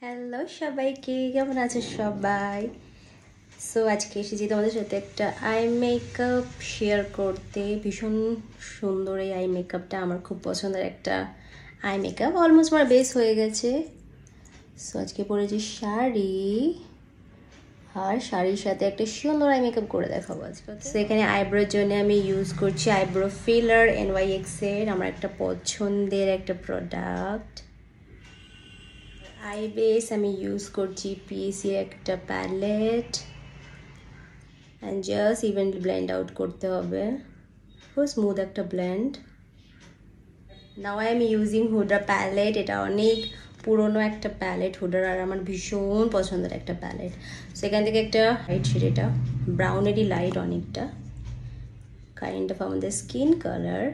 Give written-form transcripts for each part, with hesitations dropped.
Hello সবাইকে, কেমন আছো সবাই? সো আজকে এসেছি তোমাদের সাথে একটা আই মেকআপ শেয়ার করতে। ভীষণ সুন্দর এই আই মেকআপটা, আমার খুব পছন্দের একটা আই মেকআপ। অলমোস্ট আমার বেস হয়ে গেছে। সো আজকে পরেছি শাড়ি, আর শাড়ির সাথে একটা সুন্দর আই মেকআপ করে দেখাবো আজকে। সো এখানে আইব্রোর জন্য আমি ইউজ করছি আইব্রো ফিলার NYX এর, আমার একটা পছন্দের একটা প্রোডাক্ট। আই বেস আমি ইউজ করছি PSC একটা palette, and just evenly blend out করতে হবে, খুব স্মুথ একটা blend. Now I am using Huda palette. এটা অনেক পুরনো একটা প্যালেট হুডার, আর আমার ভীষণ পছন্দের একটা প্যালেট। সেখান থেকে একটা লাইট শেড, এটা ব্রাউনেরই লাইট অনেকটা, কাইন্ড অফ আমাদের স্কিন কালার।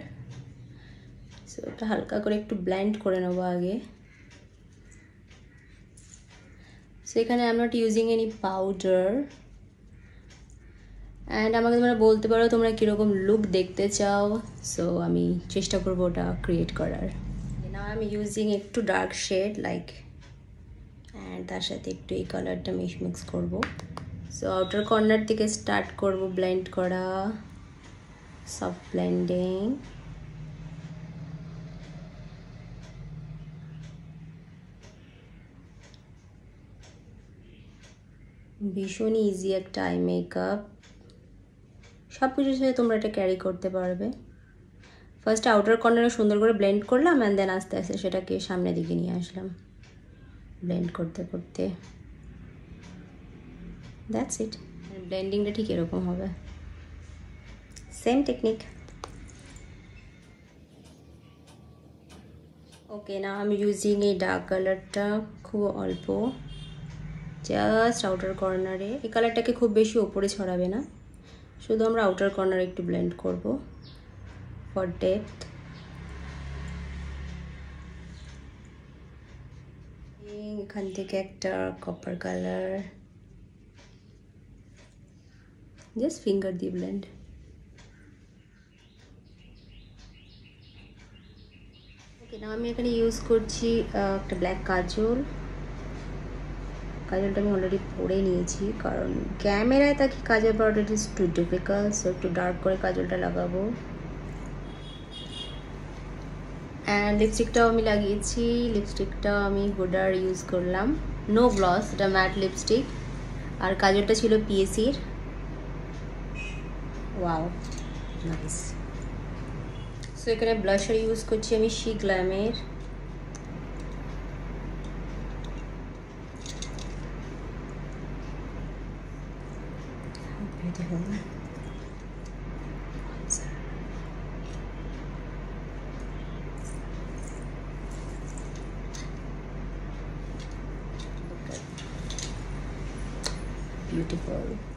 সো এটা হালকা করে একটু ব্লেন্ড করে নেবো আগে। সো এখানে I am not using any powder, and আমাকে তোমরা বলতে পারো তোমরা কীরকম লুক দেখতে চাও। সো আমি চেষ্টা করবো ওটা ক্রিয়েট করার। নাও আমি ইউজিং একটু ডার্ক শেড লাইক, অ্যান্ড তার সাথে একটু এই কালারটা মিক্স করবো। সো আউটার কর্নার থেকে স্টার্ট করব ব্লেন্ড করা, সফট ব্লেন্ডিং। ভীষণ ইজি একটা আই মেকআপ, সব কিছুর সাথে তোমরা এটা ক্যারি করতে পারবে। ফার্স্ট আউটার কর্নারে সুন্দর করে ব্লেন্ড করলাম, অ্যান্ড দেন আস্তে আস্তে সেটাকে সামনের দিকে নিয়ে আসলাম ব্লেন্ড করতে করতে। That's it. ব্লেন্ডিংটা ঠিক এরকম হবে, সেম টেকনিক। ওকে, না আমি ইউজিং এই ডার্ক কালারটা খুব অল্প, জাস্ট আউটার কর্নারে। এই কালারটাকে খুব বেশি ওপরে ছড়াবে না, শুধু আমরা আউটার কর্নারে একটু ব্লেন্ড করব ফর ডেপথ। এখান থেকে একটা কপার কালার, জাস্ট ফিঙ্গার দিয়ে ব্লেন্ড। ওকে, না আমি এখানে ইউজ করছি একটা ব্ল্যাক কাজল। কাজলটা আমি অলরেডি পরে নিয়েছি, কারণ ক্যামেরায় তাকে কাজল পরাটা it is too difficult. So একটু ডার্ক করে কাজলটা লাগাবো। অ্যান্ড লিপস্টিকটাও আমি লাগিয়েছি। লিপস্টিকটাও আমি হুডার ইউজ করলাম, নো গ্লস, এটা ম্যাট লিপস্টিক। আর কাজলটা ছিল PSCর। Wow, nice. সো এখানে ব্লাশার ইউজ করছি আমি শি গ্ল্যামের। Beautiful. Beautiful.